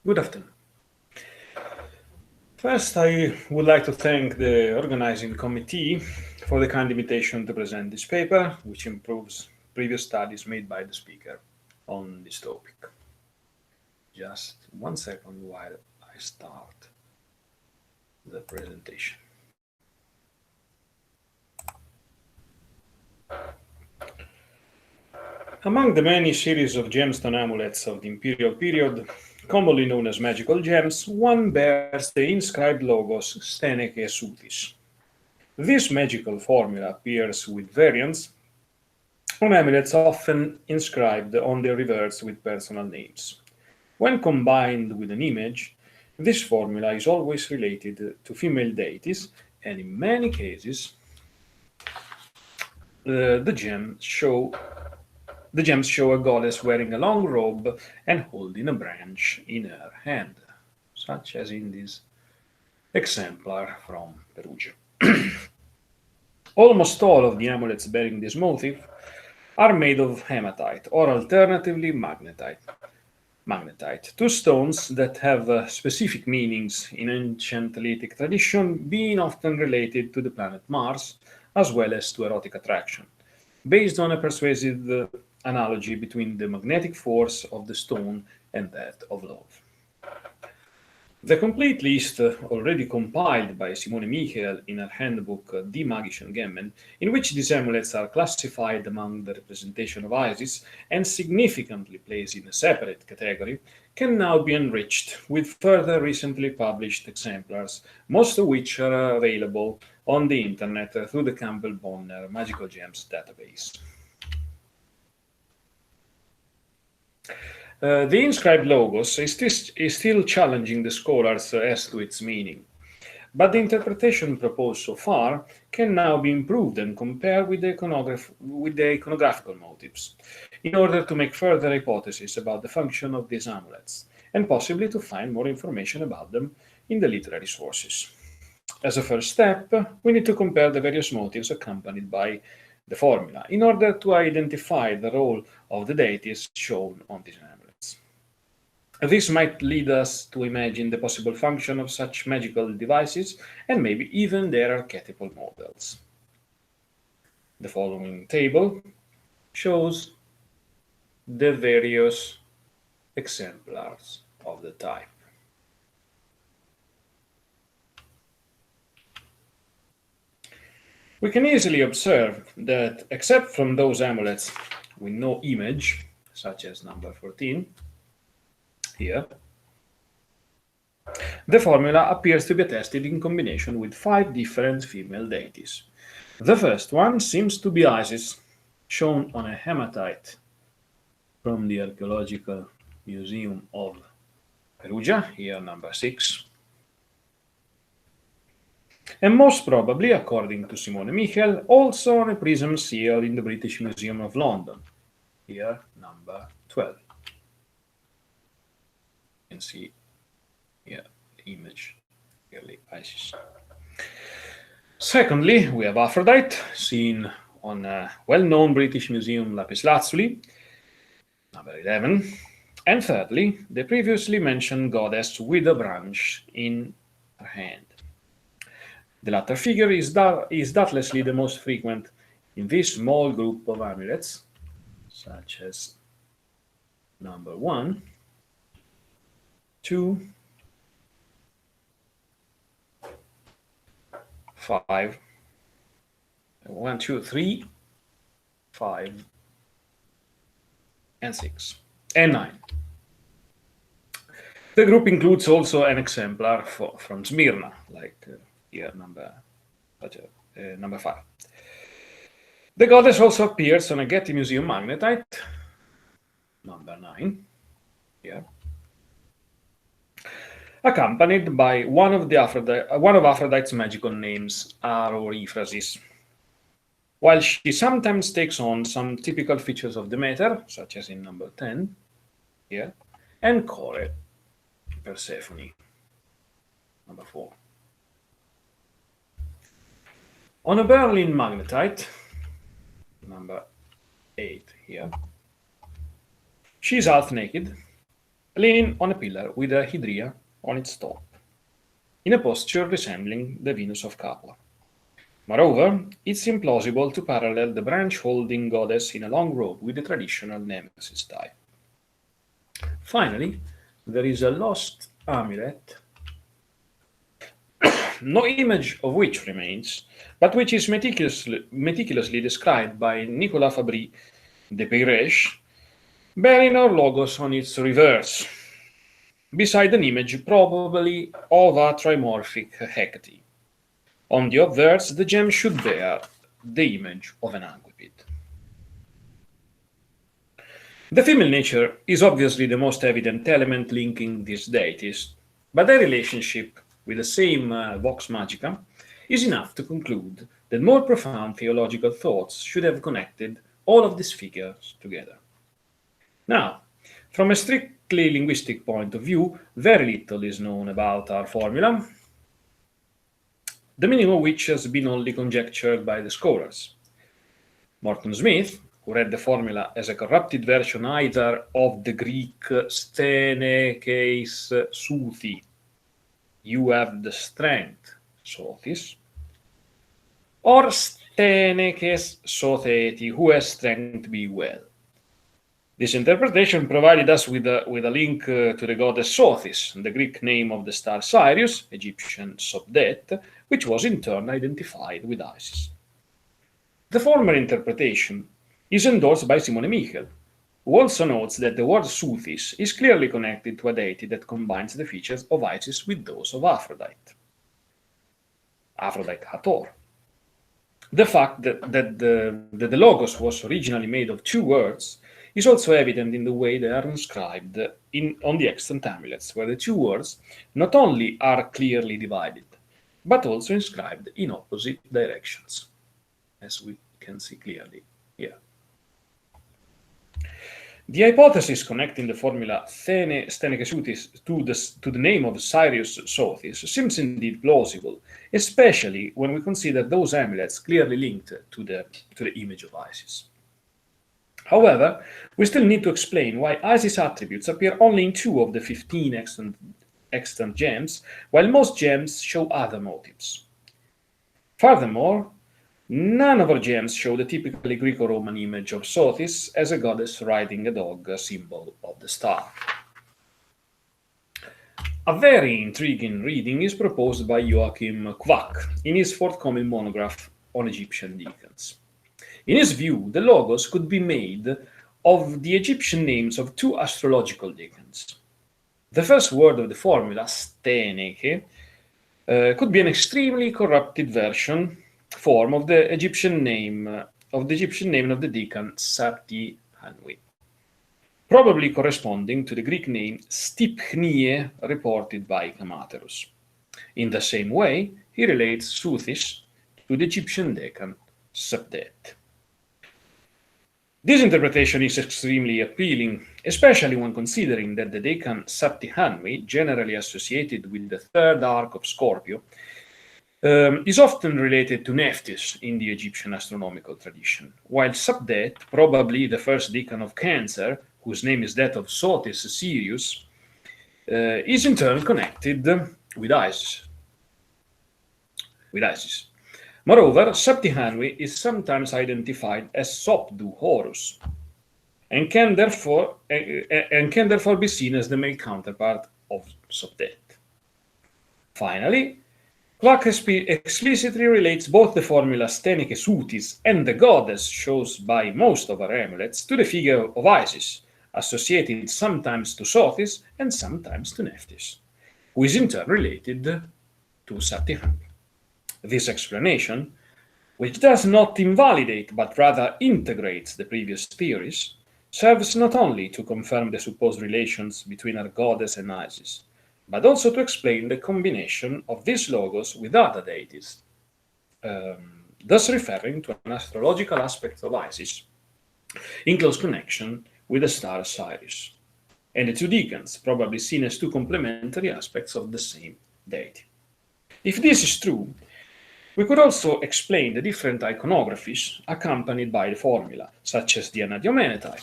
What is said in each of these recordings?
Good afternoon. First, I would like to thank the organizing committee for the kind invitation to present this paper, which improves previous studies made by the speaker on this topic. Just 1 second while I start the presentation. Among the many series of gemstone amulets of the imperial period, commonly known as magical gems, one bears the inscribed logos ЈΘΕΝΕΞE ՅΑΟYΘΙՅ. This magical formula appears with variants on amulets often inscribed on their reverse with personal names. When combined with an image, this formula is always related to female deities, and in many cases, the gems show a goddess wearing a long robe and holding a branch in her hand, such as in this exemplar from Perugia. Almost all of the amulets bearing this motif are made of hematite, or alternatively magnetite, two stones that have specific meanings in ancient Celtic tradition, being often related to the planet Mars, as well as to erotic attraction, based on a persuasive analogy between the magnetic force of the stone and that of love. The complete list, already compiled by Simone Michel in her handbook Die magischen Gemmen, in which these amulets are classified among the representation of Isis and significantly placed in a separate category, can now be enriched with further recently published exemplars, most of which are available on the internet through the Campbell-Bonner Magical Gems database. The inscribed logos is still challenging the scholars as to its meaning, but the interpretation proposed so far can now be improved and compared with the iconographical motifs, in order to make further hypotheses about the function of these amulets, and possibly to find more information about them in the literary sources. As a first step, we need to compare the various motifs accompanied by the formula, in order to identify the role of the deities shown on these amulets. This might lead us to imagine the possible function of such magical devices and maybe even their archetypal models. The following table shows the various exemplars of the type. We can easily observe that, except from those amulets with no image, such as number 14, here, the formula appears to be tested in combination with 5 different female deities. The first one seems to be Isis, shown on a hematite from the Archaeological Museum of Perugia, here number 6. And most probably, according to Simone Michel, also on a prism seal in the British Museum of London, here number 12. You can see here the image, clearly Isis. Secondly, we have Aphrodite, seen on a well-known British museum lapis lazuli, number 11. And thirdly, the previously mentioned goddess with a branch in her hand. The latter figure is doubtlessly the most frequent in this small group of amulets, such as number 1, 2, 5, 1, 2, 3, 5, and 6, and 9. The group includes also an exemplar from Smyrna, like here number 5. The goddess also appears on a Getty Museum magnetite, number 9, here, accompanied by one of Aphrodite's magical names, Arophrasis. While she sometimes takes on some typical features of Demeter, such as in number 10, here, and Kore, Persephone, number 4. On a Berlin magnetite, number 8 here, she is half naked, leaning on a pillar with a hydria on its top, in a posture resembling the Venus of Capua. Moreover, it's implausible to parallel the branch-holding goddess in a long robe with the traditional Nemesis type. Finally, there is a lost amulet, no image of which remains, but which is meticulously described by Nicolas Fabry de Peyreche, bearing our logos on its reverse, beside an image probably of a trimorphic Hecate. On the obverse, the gem should bear the image of an anquipid. The female nature is obviously the most evident element linking these deities, but their relationship with the same vox magica is enough to conclude that more profound theological thoughts should have connected all of these figures together. Now, from a strictly linguistic point of view, very little is known about our formula, the meaning of which has been only conjectured by the scholars. Morton Smith, who read the formula as a corrupted version either of the Greek ₦ഥένεκες ЈαΟYΘΙЯ, you have the strength, Sothis, or ₦ΘΕΝΕΞE ՅαΟYΘΙЯ, who has strength, be well. This interpretation provided us with a link to the goddess Sothis, the Greek name of the star Sirius, Egyptian Sobdet, which was in turn identified with Isis. The former interpretation is endorsed by Simone Michel, who also notes that the word Sothis is clearly connected to a deity that combines the features of Isis with those of Aphrodite Hathor. The fact that the logos was originally made of two words is also evident in the way they are inscribed on the extant amulets, where the two words not only are clearly divided, but also inscribed in opposite directions, as we can see clearly here. The hypothesis connecting the formula ﷺ to the name of Sirius Sothis seems indeed plausible, especially when we consider those amulets clearly linked to the image of Isis. However, we still need to explain why Isis attributes appear only in 2 of the 15 extant gems, while most gems show other motives. Furthermore, none of our gems show the typically Greco-Roman image of Sothis as a goddess riding a dog, a symbol of the star. A very intriguing reading is proposed by Joachim Quack in his forthcoming monograph on Egyptian deacons. In his view, the logos could be made of the Egyptian names of 2 astrological deacons. The first word of the formula, steneke, could be an extremely corrupted form of the Egyptian name of the deacon Sapti Hanwi, probably corresponding to the Greek name Stipchnie reported by Camaterus. In the same way, he relates Sothis to the Egyptian deacon Sabdet. This interpretation is extremely appealing, especially when considering that the decan Saptihanwi, generally associated with the 3rd arc of Scorpio, is often related to Nephthys in the Egyptian astronomical tradition, while Sabdet, probably the first decan of Cancer, whose name is that of Sothis Sirius, is in turn connected with Isis. Moreover, Saptihanwi is sometimes identified as Sopdu Horus, and can therefore be seen as the male counterpart of Sobdet. Finally, Quack explicitly relates both the formula steneke Sothis and the goddess chosen by most of our amulets to the figure of Isis, associated sometimes to Sothis and sometimes to Nephthys, who is in turn related to Saptihanwi. This explanation, which does not invalidate but rather integrates the previous theories, serves not only to confirm the supposed relations between our goddess and Isis, but also to explain the combination of these logos with other deities, thus referring to an astrological aspect of Isis in close connection with the star Sirius, and the 2 deacons probably seen as 2 complementary aspects of the same deity. If this is true, we could also explain the different iconographies accompanied by the formula, such as the Anadyomene type.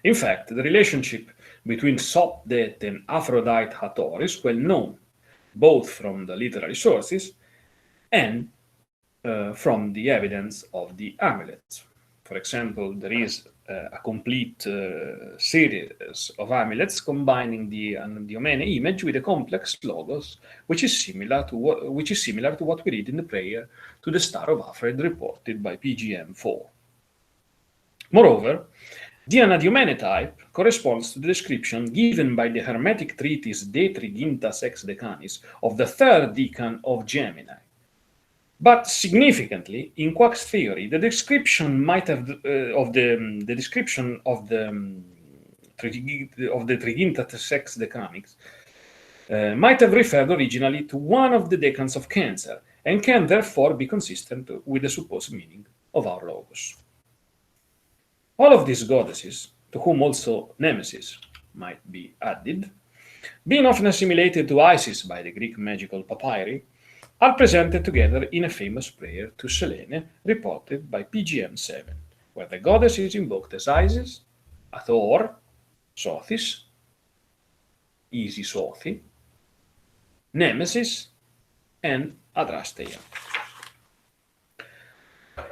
In fact, the relationship between Sopdet and Aphrodite Hathor is well known, both from the literary sources and from the evidence of the amulets. For example, there is a complete series of amulets combining the Anadyomene image with a complex logos, which is similar to what we read in the prayer to the Star of Alfred reported by PGM-4. Moreover, the Anadyomene type corresponds to the description given by the Hermetic treatise De Trigintas ex Decanis of the third decan of Gemini. But significantly, in Quack's theory, the description might have of the description of the Trigintas ex Decanics might have referred originally to one of the decans of Cancer, and can therefore be consistent with the supposed meaning of our logos. All of these goddesses, to whom also Nemesis might be added, being often assimilated to Isis by the Greek magical papyri, are presented together in a famous prayer to Selene reported by PGM-7, where the goddess is invoked as Isis, Hathor, Sothis, Sothi, Nemesis, and Adrasteia.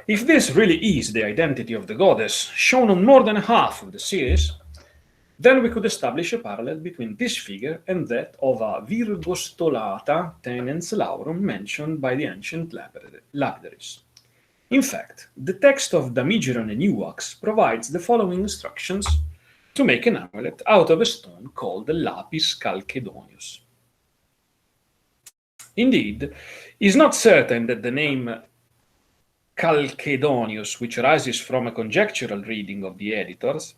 If this really is the identity of the goddess, shown on more than half of the series, then we could establish a parallel between this figure and that of a virgostolata tenens laurum mentioned by the ancient lapidaries. In fact, the text of Damigeron and ŁAX provides the following instructions to make an amulet out of a stone called the lapis chalcedonius. Indeed, it is not certain that the name Chalcedonius, which arises from a conjectural reading of the editors,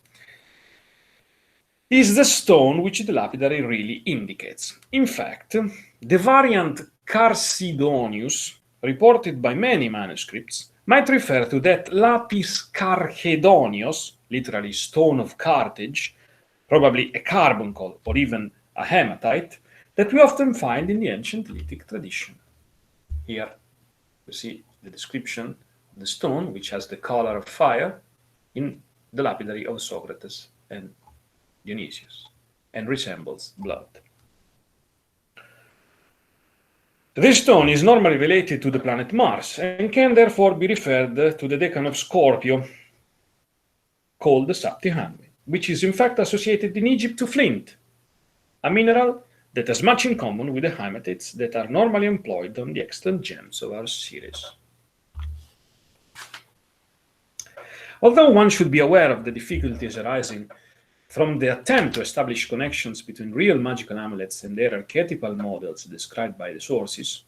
is the stone which the lapidary really indicates. In fact, the variant Carsidonius, reported by many manuscripts, might refer to that lapis carchedonios, literally stone of Carthage, probably a carbuncle or even a hematite, that we often find in the ancient Lytic tradition. Here we see the description of the stone, which has the color of fire, in the lapidary of Socrates and Dionysius, and resembles blood. This stone is normally related to the planet Mars, and can therefore be referred to the decan of Scorpio, called the Saptihanwi, which is in fact associated in Egypt to flint, a mineral that has much in common with the hematites that are normally employed on the extant gems of our series. Although one should be aware of the difficulties arising from the attempt to establish connections between real magical amulets and their archetypal models described by the sources,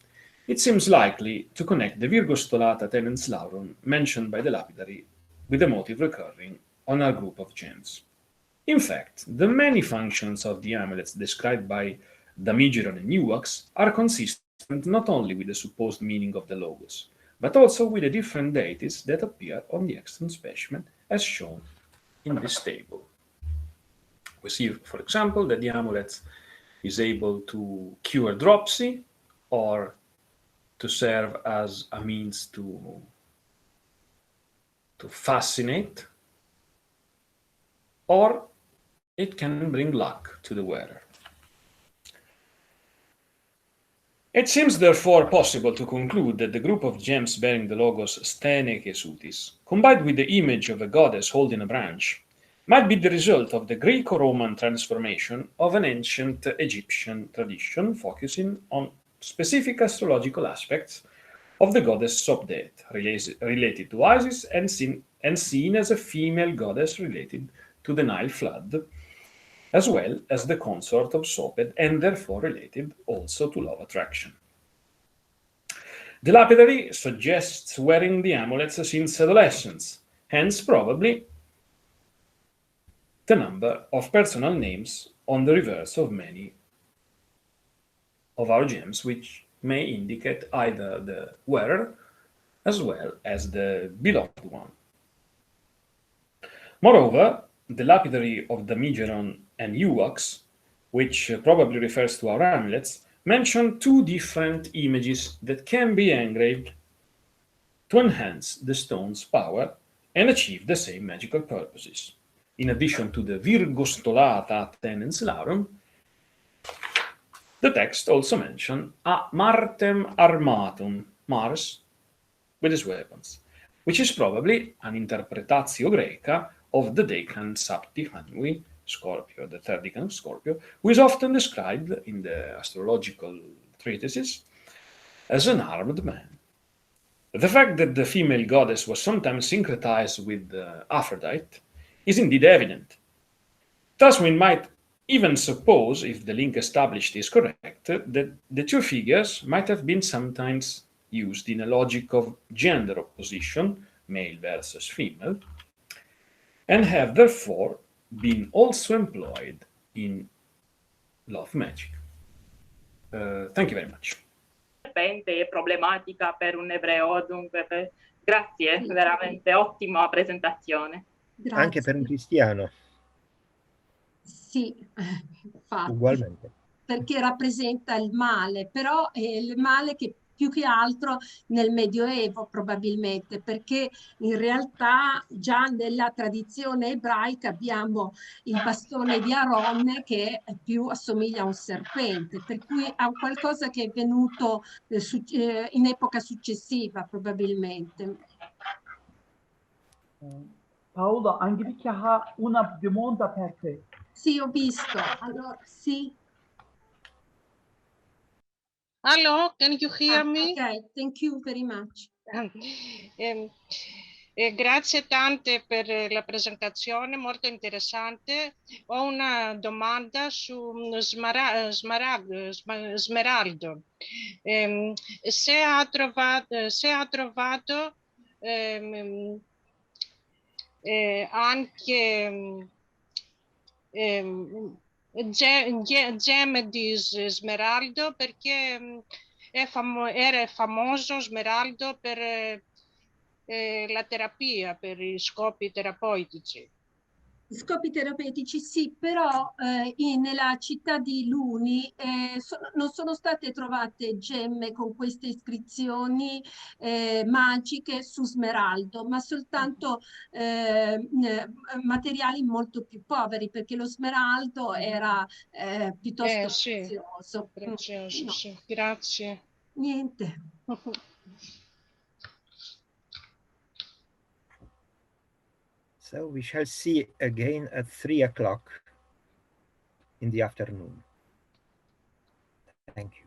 it seems likely to connect the virgostolata tenens laurum mentioned by the lapidary with the motive recurring on our group of gems. In fact, the many functions of the amulets described by Damigeron and ŁAX are consistent not only with the supposed meaning of the logos, but also with the different deities that appear on the extant specimen as shown in this table. We see, for example, that the amulet is able to cure dropsy or to serve as a means to fascinate, or it can bring luck to the wearer. It seems therefore possible to conclude that the group of gems bearing the logos ǀΘΕΝΕΞE ЈOΥΘΙ쌓, combined with the image of a goddess holding a branch, might be the result of the Greco-Roman transformation of an ancient Egyptian tradition focusing on specific astrological aspects of the goddess Sopdet, related to Isis and seen as a female goddess related to the Nile flood, as well as the consort of Soped, and therefore related also to love attraction. The lapidary suggests wearing the amulets since adolescence, hence probably the number of personal names on the reverse of many of our gems, which may indicate either the wearer as well as the beloved one. Moreover, the lapidary of Damigeron and ŁAX, which probably refers to our amulets, mention two different images that can be engraved to enhance the stone's power and achieve the same magical purposes. In addition to the Virgostolata tenens larum, the text also mentions a Martem armatum, Mars with his weapons, which is probably an interpretatio Greca of the decan Sapti Hanui, Scorpio, the third decan of Scorpio, who is often described in the astrological treatises as an armed man. The fact that the female goddess was sometimes syncretized with Aphrodite is indeed evident. Thus, we might even suppose, if the link established is correct, that the two figures might have been sometimes used in a logic of gender opposition, male versus female, and have therefore been also employed in love magic. Thank you very much. E problematica per un ebreo, dunque grazie, veramente ottima presentazione. Grazie. Anche per un cristiano. Sì, infatti, ugualmente. perché rappresenta il male, però è il male che più che altro nel Medioevo probabilmente, perché in realtà già nella tradizione ebraica abbiamo il bastone di Aronne che più assomiglia a un serpente, per cui ha qualcosa che è venuto in epoca successiva probabilmente. Paola, anche perché ha una domanda per te. Sì, ho visto. Allora, sì. Hello, can you hear me? Ok, thank you very much. Grazie tante per la presentazione, molto interessante. Ho una domanda su Smeraldo. Se ha trovato anche gemme di Smeraldo, perché era famoso Smeraldo per la terapia, per i scopi terapeutici. Scopi terapeutici sì, però nella città di Luni non sono state trovate gemme con queste iscrizioni magiche su Smeraldo, ma soltanto materiali molto più poveri, perché lo Smeraldo era piuttosto prezioso. Prezioso, No. sì. Grazie. Niente. So we shall see again at 3 o'clock in the afternoon. Thank you.